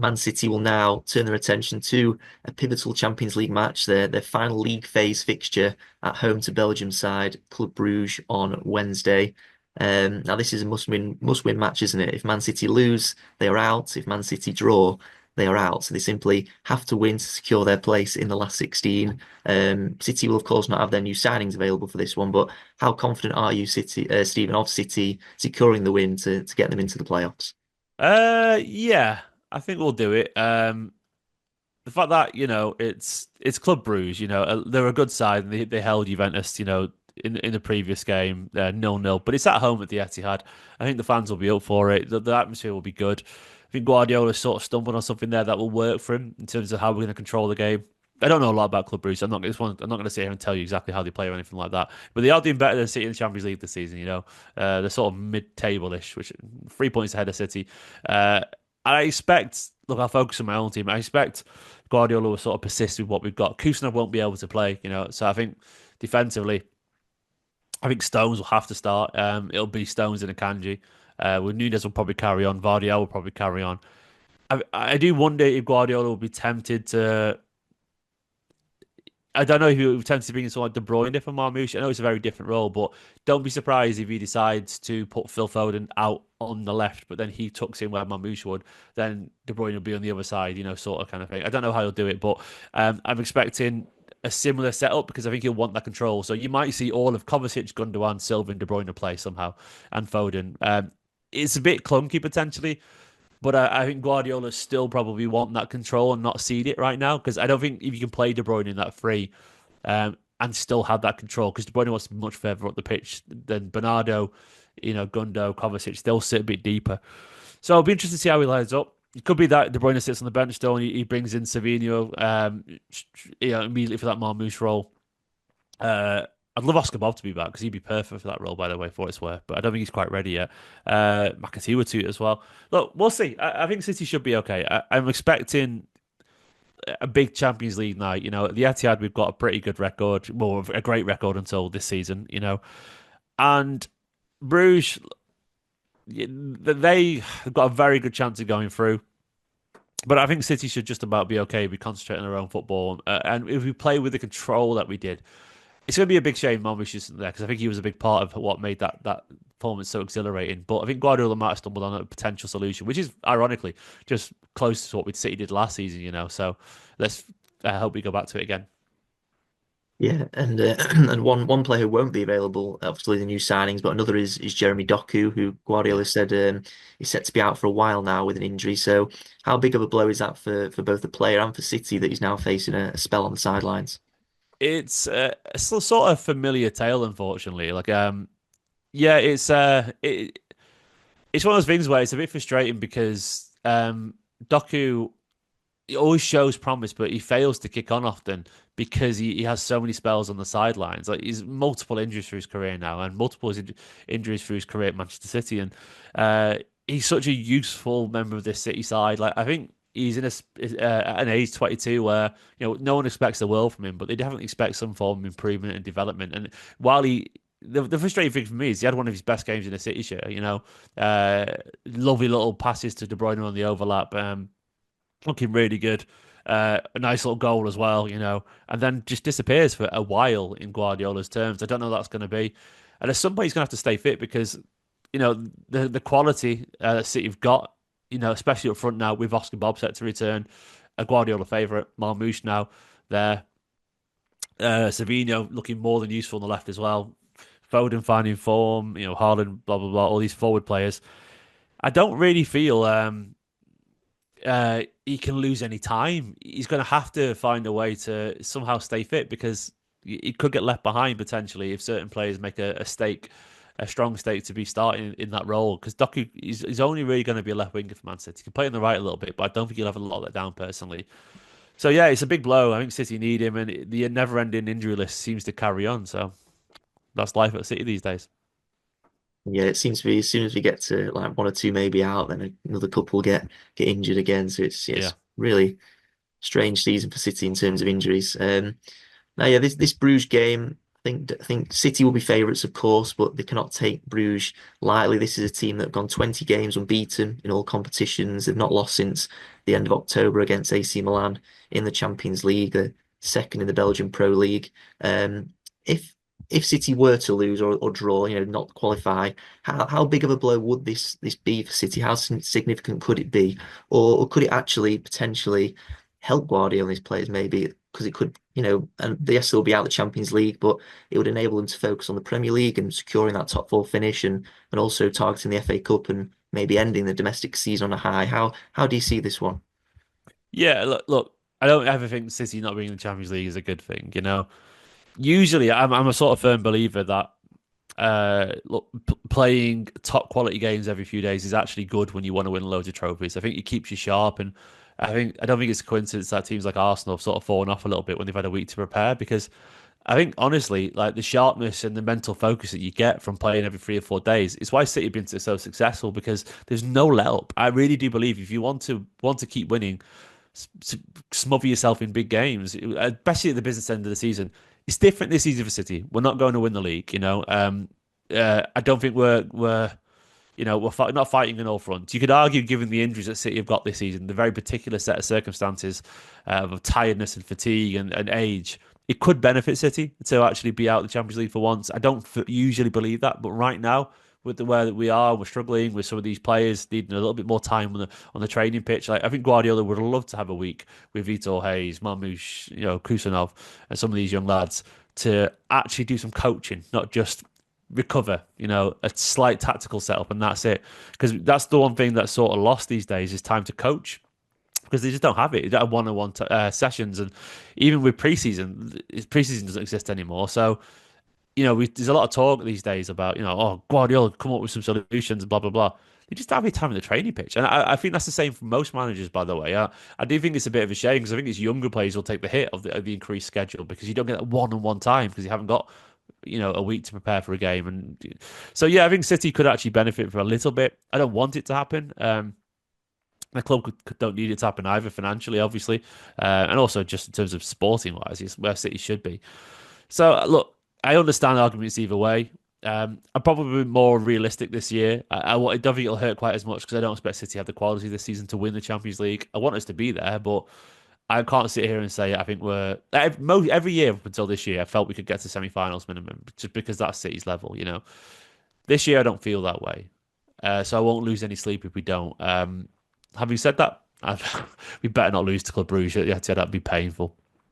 Man City will now turn their attention to a pivotal Champions League match, their final league phase fixture at home to Belgium side Club Brugge on Wednesday. Now this is a must win match, isn't it? If Man City lose, they are out. If Man City draw, they are out. So they simply have to win to secure their place in the last 16. City will of course not have their new signings available for this one, but how confident are you, Stephen, of City securing the win to get them into the playoffs? Yeah, I think we'll do it. The fact that it's Club Brugge, they're a good side and they held Juventus, in the previous game, 0-0. But it's at home at the Etihad. I think the fans will be up for it. The atmosphere will be good. I think Guardiola sort of stumbled on something there that will work for him in terms of how we're going to control the game. I don't know a lot about Club Brugge. So I'm not going to sit here and tell you exactly how they play or anything like that. But they are doing better than City in the Champions League this season. They're sort of mid-table-ish, which 3 points ahead of City. I expect. Look, I'll focus on my own team. I expect Guardiola will sort of persist with what we've got. Kusnov won't be able to play. So I think defensively, I think Stones will have to start. It'll be Stones and Akanji. With Nunes will probably carry on. Vardiel will probably carry on. I do wonder if Guardiola will be tempted to. I don't know if he was tempted to bring in someone like De Bruyne for Marmoush. I know it's a very different role, but don't be surprised if he decides to put Phil Foden out on the left, but then he tucks in where Marmoush would. Then De Bruyne will be on the other side, sort of kind of thing. I don't know how he'll do it, but I'm expecting a similar setup because I think he'll want that control. So you might see all of Kovacic, Gundogan, Silva, and De Bruyne play somehow, and Foden. It's a bit clunky potentially, but I think Guardiola still probably want that control and not cede it right now because I don't think if you can play De Bruyne in that free and still have that control because De Bruyne wants to be much further up the pitch than Bernardo, Gundo, Kovacic. They'll sit a bit deeper. So it'll be interesting to see how he lines up. It could be that De Bruyne sits on the bench still and he brings in Savinho immediately for that Marmoush role. I'd love Oscar Bob to be back because he'd be perfect for that role, by the way, for what it's worth. But I don't think he's quite ready yet. McAtee too as well. Look, we'll see. I think City should be okay. I'm expecting a big Champions League night. At the Etihad, we've got a pretty good record, well, a great record until this season. And Bruges, they've got a very good chance of going through. But I think City should just about be okay. We concentrate on their own football, and if we play with the control that we did, it's going to be a big shame Marmoush isn't there because I think he was a big part of what made that performance so exhilarating. But I think Guardiola might have stumbled on a potential solution, which is ironically just close to what City did last season. So let's hope we go back to it again. Yeah, and and one player who won't be available, obviously the new signings, but another is Jeremy Doku, who Yeah. Guardiola said is set to be out for a while now with an injury. So how big of a blow is that for both the player and for City that he's now facing a spell on the sidelines? It's a sort of familiar tale, unfortunately. Yeah, it's one of those things where it's a bit frustrating because Doku he always shows promise, but he fails to kick on often because he has so many spells on the sidelines. Like he's multiple injuries through his career now, and multiple injuries through his career at Manchester City, and he's such a useful member of this City side. Like I think he's in at an age 22 where no one expects the world from him, but they definitely expect some form of improvement and development. And while the frustrating thing for me is he had one of his best games in a City shirt. Lovely little passes to De Bruyne on the overlap. Looking really good. A nice little goal as well, and then just disappears for a while in Guardiola's terms. I don't know what that's going to be. And at some point, he's going to have to stay fit because, the quality that City have got, especially up front now with Oscar Bob set to return, a Guardiola favourite, Marmoush now there. Savinho looking more than useful on the left as well. Foden finding form, Haaland, blah, blah, blah, all these forward players. I don't really feel he can lose any time. He's going to have to find a way to somehow stay fit because he could get left behind potentially if certain players make a strong stake to be starting in that role. Because Doku is only really going to be a left winger for Man City. He can play on the right a little bit, but I don't think he'll have a lot of that down personally. So yeah, it's a big blow. I think City need him, and the never-ending injury list seems to carry on. So that's life at City these days. Yeah, it seems to be as soon as we get to like one or two maybe out, then another couple get injured again. So Yeah. it's really strange season for City in terms of injuries. Now, yeah, this Bruges game. I think City will be favourites, of course, but they cannot take Bruges lightly. This is a team that have gone 20 games unbeaten in all competitions. They've not lost since the end of October against AC Milan in the Champions League, the second in the Belgian Pro League. Um, if if City were to lose or draw, not qualify, how big of a blow would this be for City? How significant could it be, or could it actually potentially help Guardiola and his players maybe? Because it could, and yes, they'll be out of the Champions League, but it would enable them to focus on the Premier League and securing that top four finish and also targeting the FA Cup and maybe ending the domestic season on a high. How do you see this one? Yeah, look, I don't ever think City not being in the Champions League is a good thing. You know, usually I'm a sort of firm believer that look, playing top quality games every few days is actually good when you want to win loads of trophies. I think it keeps you sharp, and I don't think it's a coincidence that teams like Arsenal have sort of fallen off a little bit when they've had a week to prepare because I think honestly, like the sharpness and the mental focus that you get from playing every 3 or 4 days, it's why City have been so successful because there's no let up. I really do believe if you want to keep winning, smother yourself in big games, especially at the business end of the season. It's different this season for City. We're not going to win the league, you know. I don't think we're not fighting on all fronts. You could argue, given the injuries that City have got this season, the very particular set of circumstances of tiredness and fatigue and age, it could benefit City to actually be out of the Champions League for once. I don't usually believe that, but right now, with the way that we are, we're struggling with some of these players needing a little bit more time on the training pitch. Like I think Guardiola would love to have a week with Vitor Hayes, Marmoush, Kusanov, and some of these young lads to actually do some coaching, not just recover, a slight tactical setup, and that's it. Because that's the one thing that's sort of lost these days is time to coach because they just don't have it. They don't have one-on-one sessions, and even with preseason doesn't exist anymore. So there's a lot of talk these days about oh Guardiola come up with some solutions, blah blah blah. They just don't have any time in the training pitch, and I think that's the same for most managers, by the way. I do think it's a bit of a shame because I think it's younger players will take the hit of the increased schedule because you don't get that one-on-one time because you haven't got a week to prepare for a game. And so, yeah, I think City could actually benefit for a little bit. I don't want it to happen. The club don't need it to happen either financially, obviously, and also just in terms of sporting wise, it's where City should be. So, look, I understand arguments either way. I'm probably more realistic this year. I don't think it'll hurt quite as much because I don't expect City to have the quality this season to win the Champions League. I want us to be there, but I can't sit here and say I think we're every year up until this year. I felt we could get to semi-finals minimum just because that's City's level. This year I don't feel that way, so I won't lose any sleep if we don't. Having said that, we better not lose to Club Brugge. Yeah, that'd be painful.